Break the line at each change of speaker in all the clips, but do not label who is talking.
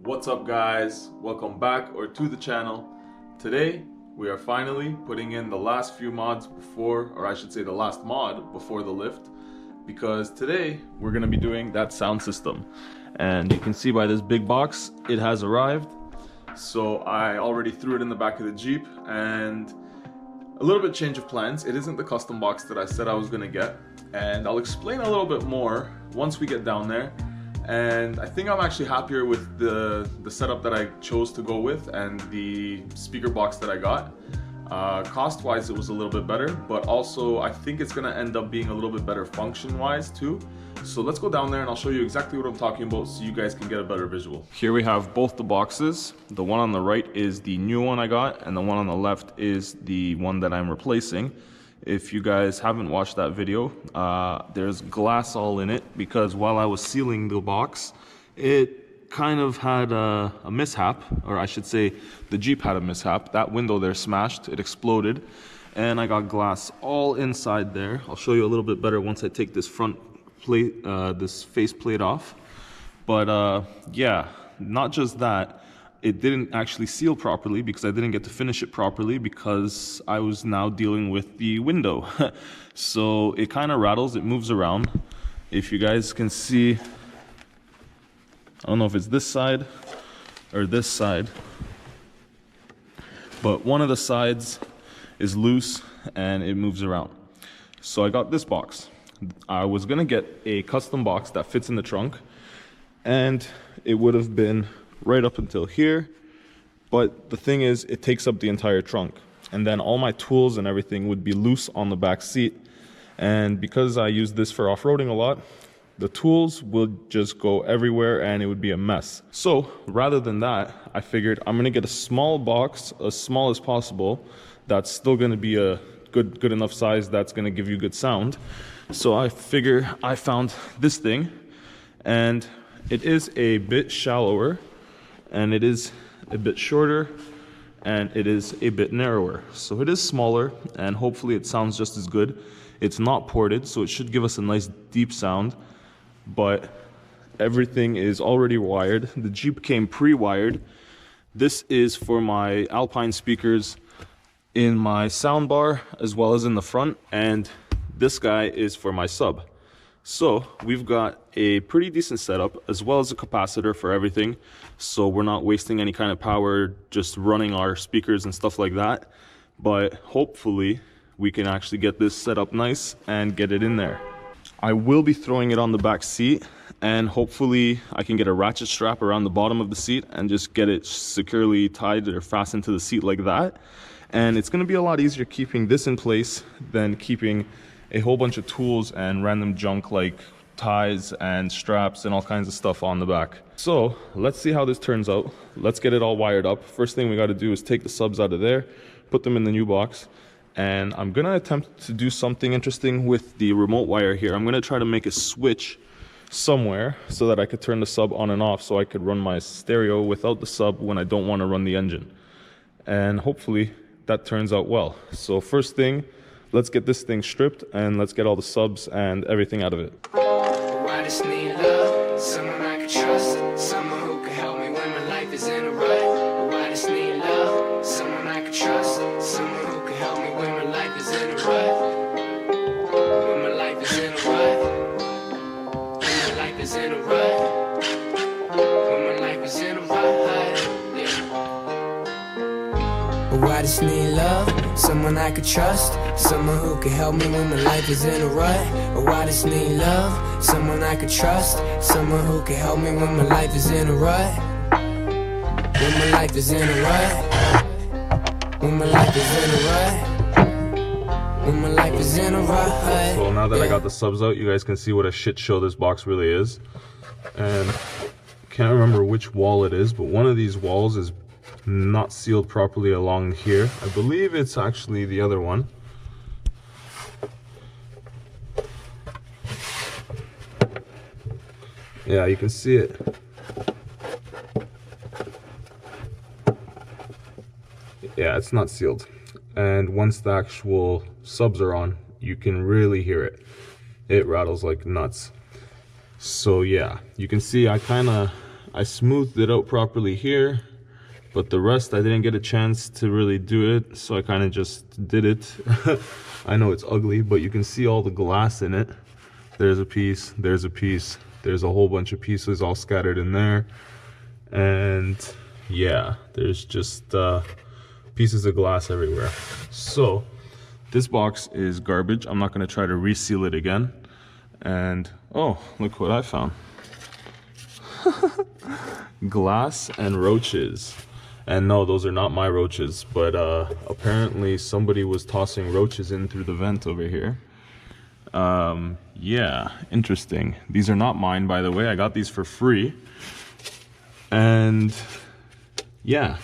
What's up guys, welcome back or to the channel. Today we are finally putting in the last few mods before, or I should say the last mod before the lift, because today we're going to be doing that sound system. And you can see by this big box it has arrived. So I already threw it in the back of the Jeep, and a little bit change of plans. It isn't the custom box that I said I was going to get, and I'll explain a little bit more once we get down there. And I think I'm actually happier with the setup that I chose to go with and the speaker box that I got. Cost wise it was a little bit better, but also I think it's gonna end up being a little bit better function wise too. So let's go down there and I'll show you exactly what I'm talking about so you guys can get a better visual. Here we have both the boxes. The one on the right is the new one I got, and the one on the left is the one that I'm replacing. If you guys haven't watched that video, there's glass all in it because while I was sealing the box, it kind of had a mishap, or I should say the Jeep had a mishap. That window there smashed, it exploded, and I got glass all inside there. I'll show you a little bit better once I take this front plate, this face plate off. But yeah, not just that. It didn't actually seal properly because I didn't get to finish it properly because I was now dealing with the window. So it kind of rattles, it moves around. If you guys can see, I don't know if it's this side or this side, but one of the sides is loose and it moves around. So I got this box. I was gonna get a custom box that fits in the trunk, and it would have been right up until here, but the thing is it takes up the entire trunk, and then all my tools and everything would be loose on the back seat. And because I use this for off-roading a lot, the tools would just go everywhere and it would be a mess. So rather than that, I figured I'm gonna get a small box, as small as possible, that's still gonna be a good enough size that's gonna give you good sound. So I figure I found this thing, and it is a bit shallower, and it is a bit shorter, and it is a bit narrower. So it is smaller, and hopefully it sounds just as good. It's not ported, so it should give us a nice deep sound, but everything is already wired. The Jeep came pre-wired. This is for my Alpine speakers in my soundbar as well as in the front, and this guy is for my sub. So we've got a pretty decent setup as well as a capacitor for everything, so we're not wasting any kind of power just running our speakers and stuff like that. But hopefully we can actually get this set up nice and get it in there. I will be throwing it on the back seat, and hopefully I can get a ratchet strap around the bottom of the seat and just get it securely tied or fastened to the seat like that. And it's going to be a lot easier keeping this in place than keeping a whole bunch of tools and random junk like ties and straps and all kinds of stuff on the back. So let's see how this turns out. Let's get it all wired up. First thing we got to do is take the subs out of there, put them in the new box, and I'm gonna attempt to do something interesting with the remote wire here. I'm gonna try to make a switch somewhere so that I could turn the sub on and off, so I could run my stereo without the sub when I don't want to run the engine. And hopefully that turns out well. So first thing, let's get this thing stripped and let's get all the subs and everything out of it.
I just need love, someone I can trust, someone who can help me when my life is in a rut. I just need love, someone I can trust, someone who can help me when my life is in a rut. When my life is in a rut. When my life is in a rut. When my life is in a rut. Oh, I just need love, someone I could trust, someone who can help me when my life is in a rut. Oh, I just need love, someone I could trust, someone who can help me when my life is in a rut. When my life is in a rut. When my life is in a rut. When my life is in a rut.
So now that I got the subs out, you guys can see what a shit show this box really is. And I can't remember which wall it is, but one of these walls is not sealed properly along here. I believe it's actually the other one. Yeah, you can see it. Yeah, it's not sealed. And once the actual subs are on, you can really hear it. It rattles like nuts. So yeah, you can see I kind of I smoothed it out properly here, but the rest I didn't get a chance to really do it, so I kind of just did it. I know it's ugly, but you can see all the glass in it. There's a piece, there's a piece, there's a whole bunch of pieces all scattered in there. And yeah, there's just pieces of glass everywhere. So this box is garbage. I'm not going to try to reseal it again. And oh, look what I found. Glass and roaches. And no, those are not my roaches, but apparently somebody was tossing roaches in through the vent over here. Yeah, interesting. These are not mine, by the way. I got these for free. And yeah,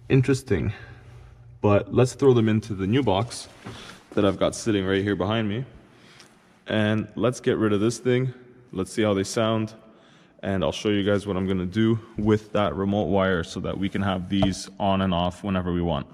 interesting. But let's throw them into the new box that I've got sitting right here behind me. And let's get rid of this thing. Let's see how they sound. And I'll show you guys what I'm gonna do with that remote wire so that we can have these on and off whenever we want.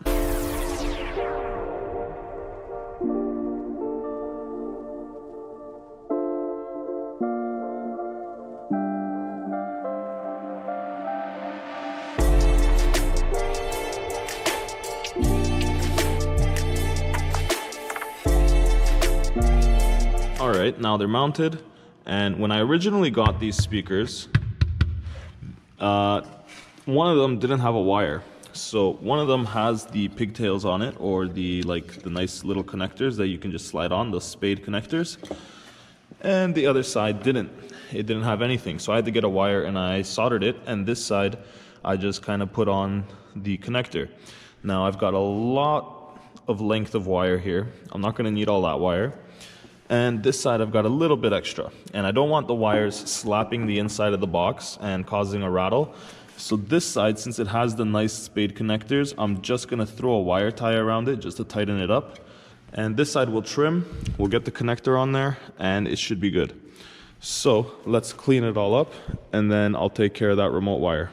All right, now they're mounted. And when I originally got these speakers, one of them didn't have a wire. So one of them has the pigtails on it, or the nice little connectors that you can just slide on, the spade connectors. And the other side didn't. It didn't have anything. So I had to get a wire and I soldered it. And this side, I just kind of put on the connector. Now I've got a lot of length of wire here. I'm not going to need all that wire. And this side I've got a little bit extra, and I don't want the wires slapping the inside of the box and causing a rattle. So this side, since it has the nice spade connectors, I'm just gonna throw a wire tie around it just to tighten it up. And this side will trim, we'll get the connector on there, and it should be good. So let's clean it all up, and then I'll take care of that remote wire.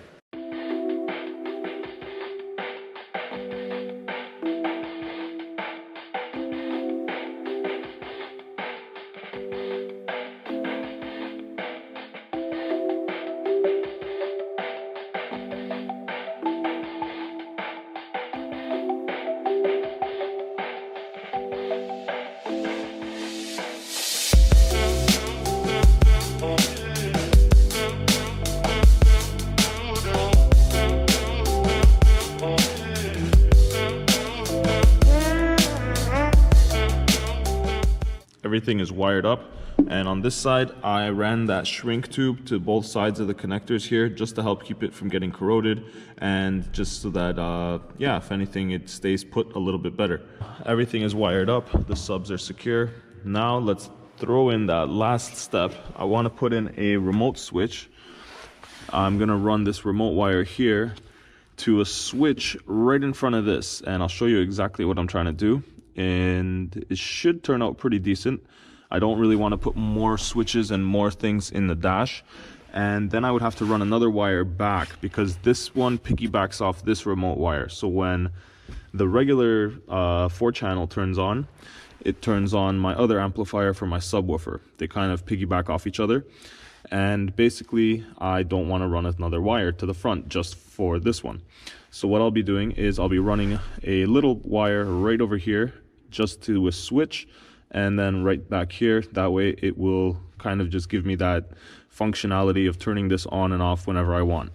Everything is wired up, and on this side I ran that shrink tube to both sides of the connectors here just to help keep it from getting corroded, and just so that yeah, if anything, it stays put a little bit better. Everything is wired up, the subs are secure. Now let's throw in that last step. I want to put in a remote switch. I'm gonna run this remote wire here to a switch right in front of this, and I'll show you exactly what I'm trying to do. And it should turn out pretty decent. I don't really want to put more switches and more things in the dash, and then I would have to run another wire back because this one piggybacks off this remote wire. So when the regular 4-channel turns on, it turns on my other amplifier for my subwoofer. They kind of piggyback off each other, and basically I don't want to run another wire to the front just for this one. So what I'll be doing is I'll be running a little wire right over here just to a switch, and then right back here. That way it will kind of just give me that functionality of turning this on and off whenever I want.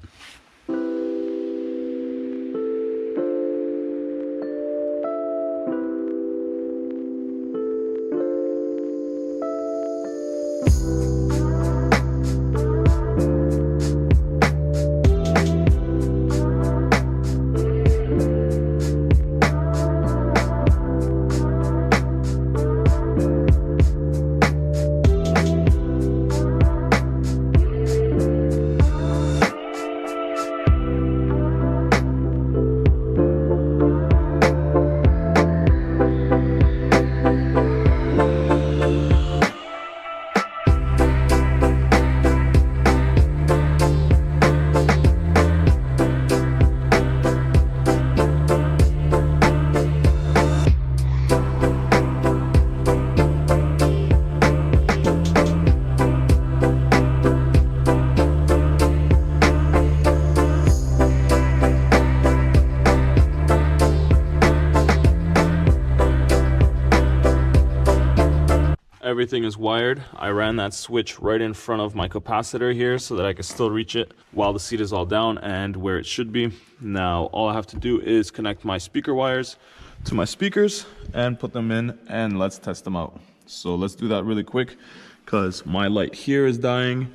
everything is wired. I ran that switch right in front of my capacitor here so that I can still reach it while the seat is all down and where it should be. Now all I have to do is connect my speaker wires to my speakers and put them in, and let's test them out. So let's do that really quick because my light here is dying.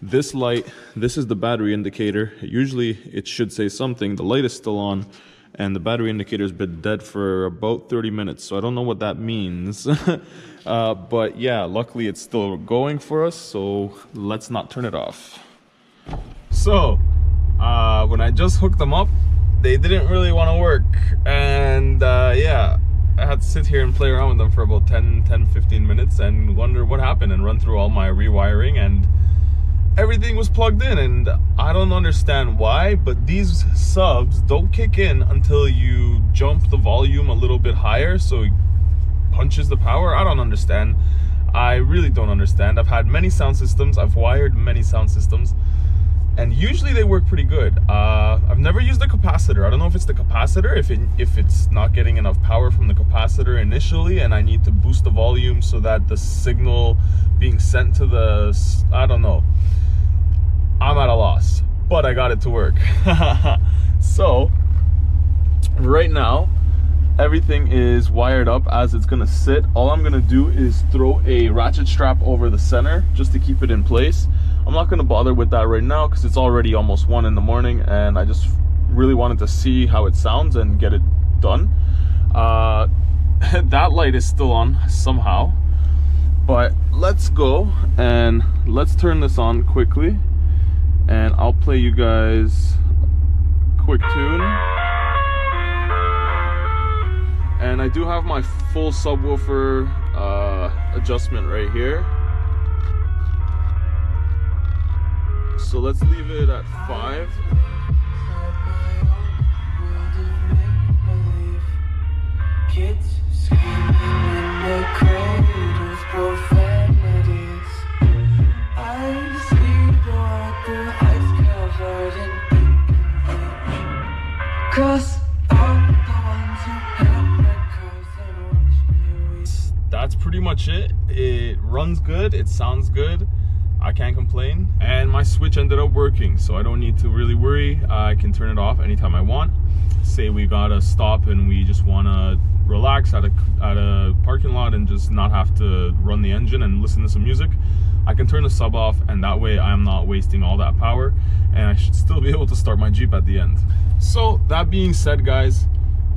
This light, this is the battery indicator. Usually it should say something. The light is still on and the battery indicator's been dead for about 30 minutes. So I don't know what that means. But yeah, luckily it's still going for us. So let's not turn it off. So when I just hooked them up, they didn't really want to work. And yeah, I had to sit here and play around with them for about 10-15 minutes and wonder what happened and run through all my rewiring, and everything was plugged in. And I don't understand why, but these subs don't kick in until you jump the volume a little bit higher, so it punches the power. I don't understand. I really don't understand. I've had many sound systems, I've wired many sound systems, and usually they work pretty good. I've never used a capacitor. I don't know if it's the capacitor, if it's not getting enough power from the capacitor initially and I need to boost the volume so that the signal being sent to the, I don't know. I'm at a loss, but I got it to work. So right now everything is wired up as it's gonna sit. All I'm gonna do is throw a ratchet strap over the center just to keep it in place. I'm not gonna bother with that right now because it's already almost 1 in the morning and I just really wanted to see how it sounds and get it done. That light is still on somehow, but let's go and let's turn this on quickly and I'll play you guys a quick tune. And I do have my full subwoofer adjustment right here. So let's leave it at 5.
Kids screaming in the crowd of profanities. I see the water ice covered in ink. Cross out the ones who have records and watch me weep.
That's pretty much it. It runs good, it sounds good. I can't complain, and my switch ended up working, so I don't need to really worry. I can turn it off anytime I want. Say we gotta stop and we just wanna relax at a parking lot and just not have to run the engine and listen to some music. I can turn the sub off, and that way I'm not wasting all that power, and I should still be able to start my Jeep at the end. So that being said, guys,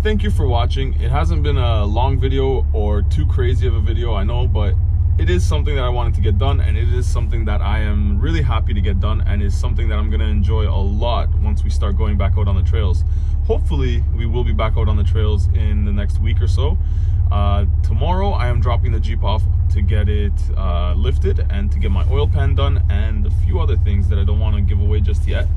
thank you for watching. It hasn't been a long video or too crazy of a video, I know, but it is something that I wanted to get done, and it is something that I am really happy to get done, and is something that I'm going to enjoy a lot once we start going back out on the trails. Hopefully we will be back out on the trails in the next week or so. Tomorrow I am dropping the Jeep off to get it lifted and to get my oil pan done and a few other things that I don't want to give away just yet.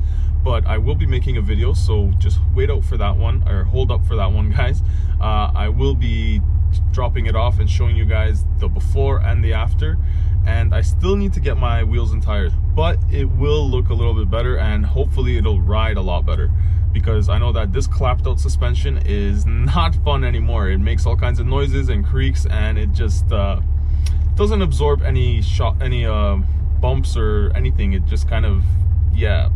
But I will be making a video, so just wait out for that one, or hold up for that one, guys. I will be dropping it off and showing you guys the before and the after, and I still need to get my wheels and tires, but it will look a little bit better, and hopefully it'll ride a lot better, because I know that this clapped out suspension is not fun anymore. It makes all kinds of noises and creaks, and it just doesn't absorb any bumps or anything. It just kind of, yeah.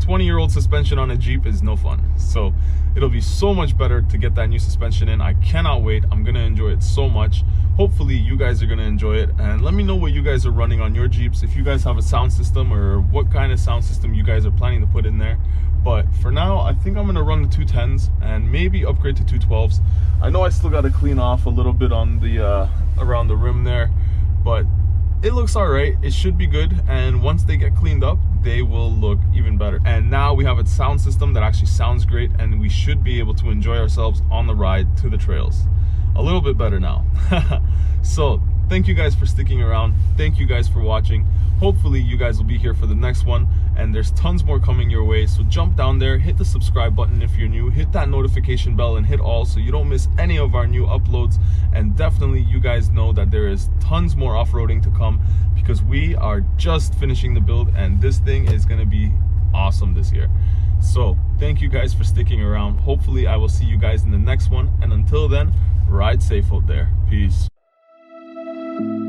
20-year-old suspension on a Jeep is no fun. So it'll be so much better to get that new suspension in. I cannot wait. I'm gonna enjoy it so much. Hopefully you guys are gonna enjoy it, and let me know what you guys are running on your Jeeps, if you guys have a sound system or what kind of sound system you guys are planning to put in there. But for now, I think I'm gonna run the 210s and maybe upgrade to 212s. I know I still got to clean off a little bit on the around the rim there, but it looks all right. It should be good, and once they get cleaned up, they will look even better. And now we have a sound system that actually sounds great, and we should be able to enjoy ourselves on the ride to the trails a little bit better now. So thank you guys for sticking around. Thank you guys for watching. Hopefully you guys will be here for the next one, and there's tons more coming your way. So jump down there, hit the subscribe button if you're new, hit that notification bell and hit all so you don't miss any of our new uploads. And definitely you guys know that there is tons more off-roading to come, because we are just finishing the build and this thing is going to be awesome this year. So thank you guys for sticking around. Hopefully I will see you guys in the next one, and until then, ride safe out there. Peace.
love.